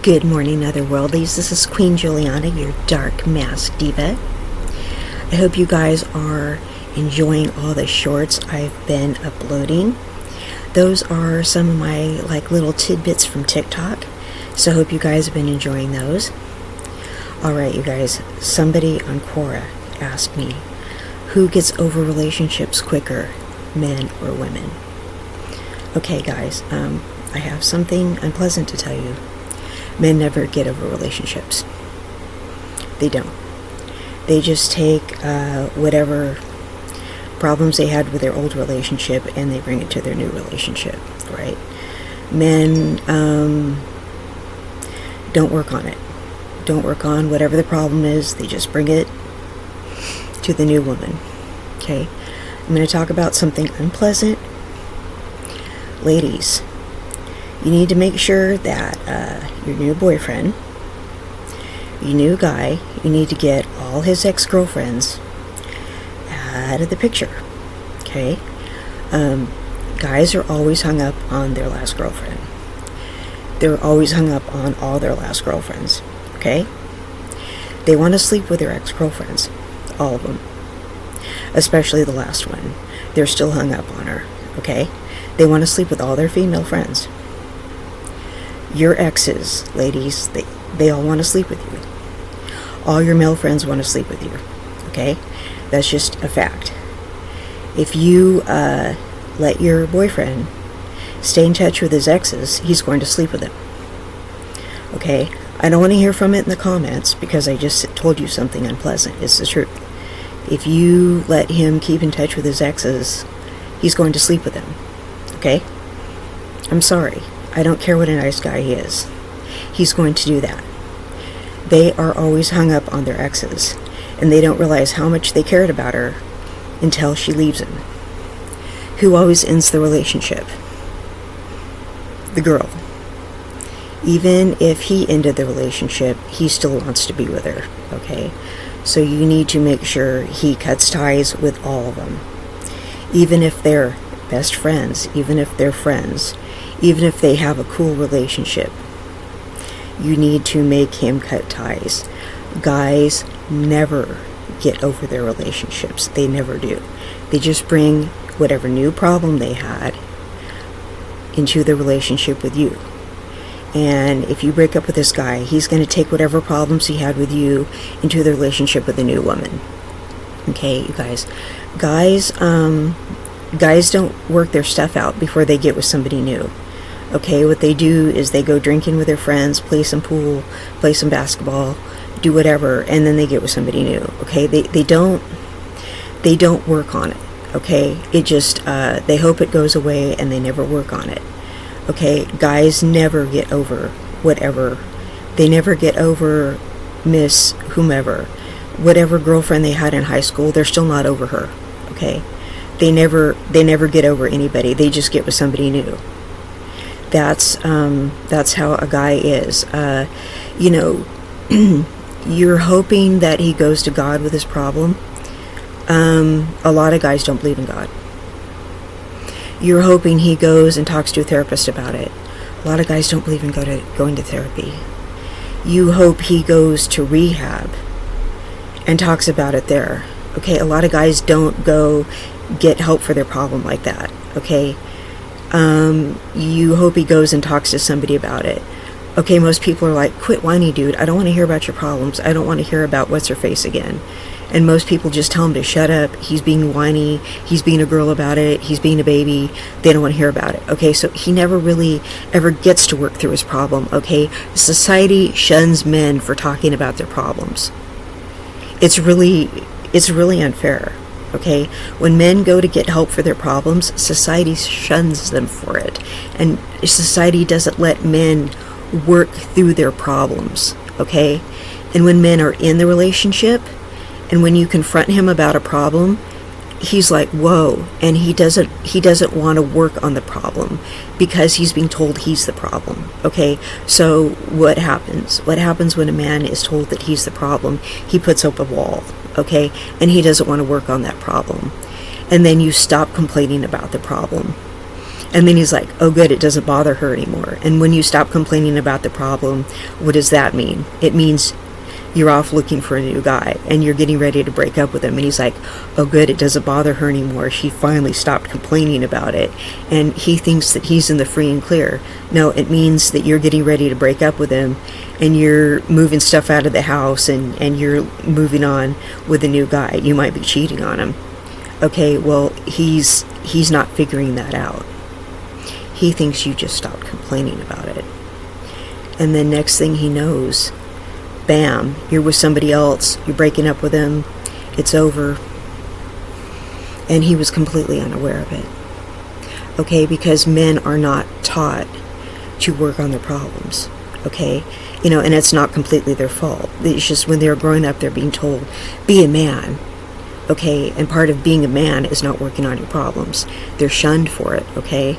Good morning, Otherworldlies. This is Queen Juliana, your dark mask diva. I hope you guys are enjoying all the shorts I've been uploading. Those are some of my little tidbits from TikTok, so I hope you guys have been enjoying those. Alright, you guys, somebody on Quora asked me, who gets over relationships quicker, men or women? Okay, guys, I have something unpleasant to tell you. Men never get over relationships. They don't. They just take whatever problems they had with their old relationship and they bring it to their new relationship, right? Men don't work on it. Don't work on whatever the problem is. They just bring it to the new woman. Okay? I'm going to talk about something unpleasant. Ladies, you need to make sure that your new boyfriend, your new guy, you need to get all his ex-girlfriends out of the picture. Okay? Guys are always hung up on their last girlfriend. They're always hung up on all their last girlfriends. Okay? They want to sleep with their ex-girlfriends. All of them. Especially the last one. They're still hung up on her. Okay? They want to sleep with all their female friends. Your exes, ladies, they all want to sleep with you. All your male friends want to sleep with you. Okay? That's just a fact. If you let your boyfriend stay in touch with his exes, he's going to sleep with them. Okay? I don't want to hear from it in the comments because I just told you something unpleasant. It's the truth. If you let him keep in touch with his exes, he's going to sleep with them. Okay? I'm sorry. I don't care what a nice guy he is. He's going to do that. They are always hung up on their exes, and they don't realize how much they cared about her until she leaves him. Who always ends the relationship? The girl. Even if he ended the relationship, he still wants to be with her. Okay? So you need to make sure he cuts ties with all of them. Even if they're best friends, even if they're friends, even if they have a cool relationship, you need to make him cut ties. Guys never get over their relationships. They never do. They just bring whatever new problem they had into the relationship with you. And if you break up with this guy, he's going to take whatever problems he had with you into the relationship with a new woman. Okay, you guys. Guys don't work their stuff out before they get with somebody new. Okay, what they do is they go drinking with their friends, play some pool, play some basketball, do whatever, and then they get with somebody new. Okay, they don't work on it. Okay, it just they hope it goes away and they never work on it. Okay, guys never get over whatever. They never get over Miss whomever, whatever girlfriend they had in high school. They're still not over her. Okay, they never get over anybody. They just get with somebody new. That's how a guy is. You're hoping that he goes to God with his problem. A lot of guys don't believe in God. You're hoping he goes and talks to a therapist about it. A lot of guys don't believe in going to therapy. You hope he goes to rehab and talks about it there. Okay, a lot of guys don't go get help for their problem like that. Okay, you hope he goes and talks to somebody about it. Okay, most people are like, quit whining, dude. I don't want to hear about your problems. I don't want to hear about what's her face again. And most people just tell him to shut up. He's being whiny. He's being a girl about it. He's being a baby. They don't want to hear about it. Okay, so he never really ever gets to work through his problem. Okay, society shuns men for talking about their problems. It's really unfair. Okay, when men go to get help for their problems, society shuns them for it, and society doesn't let men work through their problems. Okay, and when men are in the relationship, and when you confront him about a problem, he's like, whoa, and he doesn't want to work on the problem because he's being told he's the problem. Okay, so what happens when a man is told that he's the problem? He puts up a wall. Okay, and he doesn't want to work on that problem, and then you stop complaining about the problem, And then he's like, oh good, it doesn't bother her anymore. And when you stop complaining about the problem, what does that mean? It means you're off looking for a new guy and you're getting ready to break up with him. And he's like, oh good, it doesn't bother her anymore. She finally stopped complaining about it. And he thinks that he's in the free and clear. No, it means that you're getting ready to break up with him and you're moving stuff out of the house and you're moving on with a new guy. You might be cheating on him. Okay, well, he's not figuring that out. He thinks you just stopped complaining about it. And then next thing he knows, bam, you're with somebody else, you're breaking up with him, it's over. And he was completely unaware of it. Okay, because men are not taught to work on their problems. Okay, and it's not completely their fault. It's just when they're growing up, they're being told, be a man. Okay, and part of being a man is not working on your problems. They're shunned for it, okay?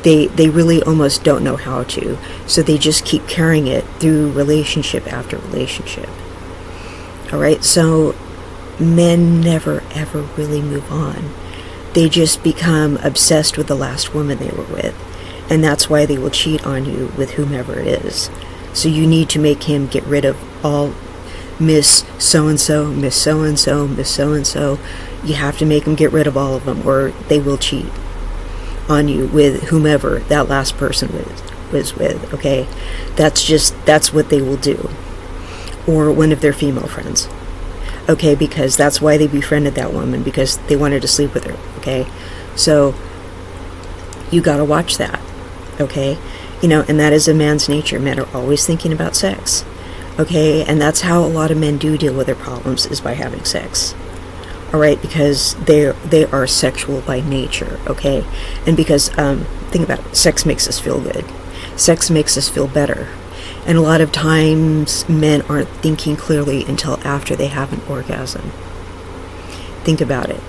They really almost don't know how to, so they just keep carrying it through relationship after relationship. All right, so men never ever really move on. They just become obsessed with the last woman they were with, and that's why they will cheat on you with whomever it is. So you need to make him get rid of all Miss so-and-so, Miss so-and-so, Miss so-and-so. You have to make them get rid of all of them, or they will cheat on you with whomever that last person was with, okay? That's what they will do. Or one of their female friends, okay? Because that's why they befriended that woman, because they wanted to sleep with her, okay? So you gotta watch that, okay? And that is a man's nature. Men are always thinking about sex, okay? And that's how a lot of men do deal with their problems, is by having sex. All right, because they are sexual by nature, okay? And because, think about it, sex makes us feel good. Sex makes us feel better. And a lot of times, men aren't thinking clearly until after they have an orgasm. Think about it.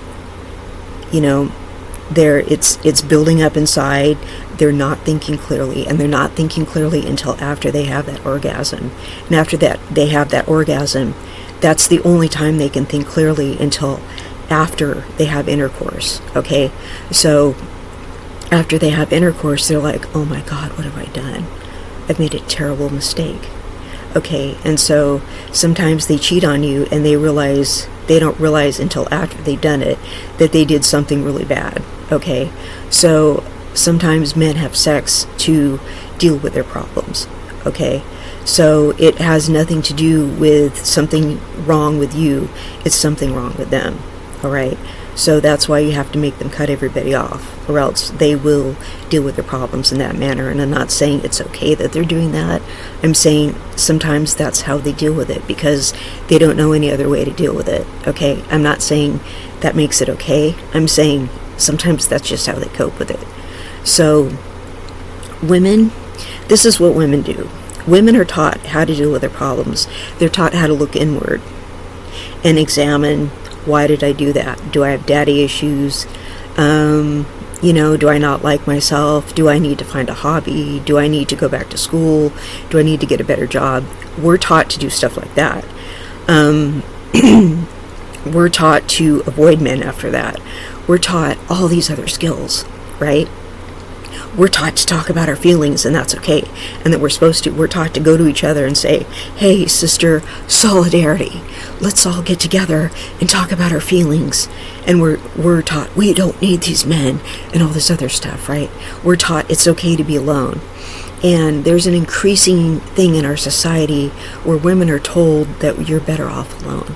It's building up inside. They're not thinking clearly, and they're not thinking clearly until after they have that orgasm. And after that, they have that orgasm. That's the only time they can think clearly, until after they have intercourse, okay? So after they have intercourse, they're like, oh my God, what have I done? I've made a terrible mistake, okay? And so sometimes they cheat on you, and they don't realize until after they've done it that they did something really bad, okay? So sometimes men have sex to deal with their problems, okay? So it has nothing to do with something wrong with you. It's something wrong with them. All right. So that's why you have to make them cut everybody off, or else they will deal with their problems in that manner. And I'm not saying it's okay that they're doing that. I'm saying sometimes that's how they deal with it, because they don't know any other way to deal with it. Okay. I'm not saying that makes it okay. I'm saying sometimes that's just how they cope with it. So women, this is what women do. Women are taught how to deal with their problems. They're taught how to look inward and examine, why did I do that? Do I have daddy issues? Do I not like myself? Do I need to find a hobby? Do I need to go back to school? Do I need to get a better job? We're taught to do stuff like that. We're taught to avoid men after that. We're taught all these other skills, right? We're taught to talk about our feelings, and that's okay. And that we're taught to go to each other and say, hey, sister, solidarity. Let's all get together and talk about our feelings. And we're taught we don't need these men and all this other stuff, right? We're taught it's okay to be alone. And there's an increasing thing in our society where women are told that you're better off alone.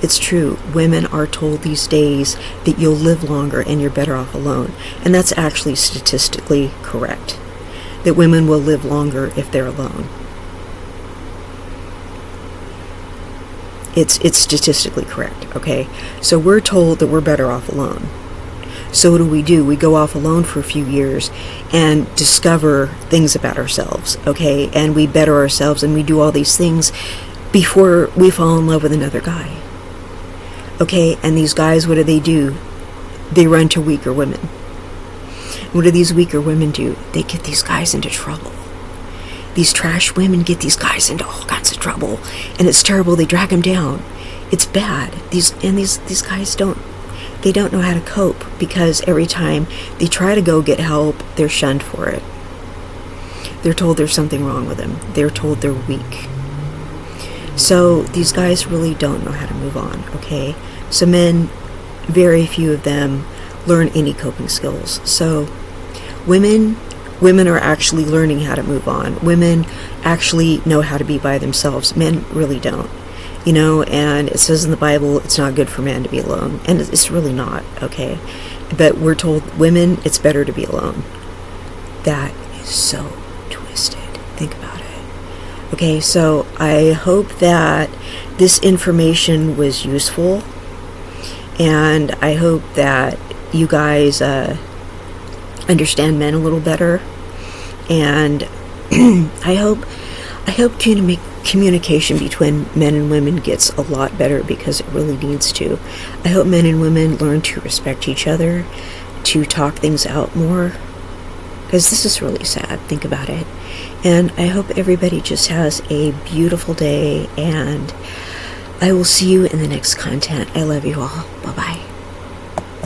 It's true. Women are told these days that you'll live longer and you're better off alone. And that's actually statistically correct. That women will live longer if they're alone. It's statistically correct, okay? So we're told that we're better off alone. So what do? We go off alone for a few years and discover things about ourselves, okay? And we better ourselves, and we do all these things before we fall in love with another guy. Okay, and these guys, what do? They run to weaker women. What do these weaker women do? They get these guys into trouble. These trash women get these guys into all kinds of trouble, and it's terrible. They drag them down. It's bad. These guys they don't know how to cope, because every time they try to go get help, they're shunned for it. They're told there's something wrong with them. They're told they're weak. So these guys really don't know how to move on, okay? So men, very few of them learn any coping skills. So women are actually learning how to move on. Women actually know how to be by themselves. Men really don't. You know, and it says in the Bible, it's not good for man to be alone. And it's really not, okay? But we're told, women, it's better to be alone. That is so twisted. Think about it. Okay, so I hope that this information was useful. And I hope that you guys understand men a little better. And I hope communication between men and women gets a lot better, because it really needs to. I hope men and women learn to respect each other, to talk things out more, because this is really sad. Think about it. And I hope everybody just has a beautiful day, and I will see you in the next content. I love you all. Bye-bye.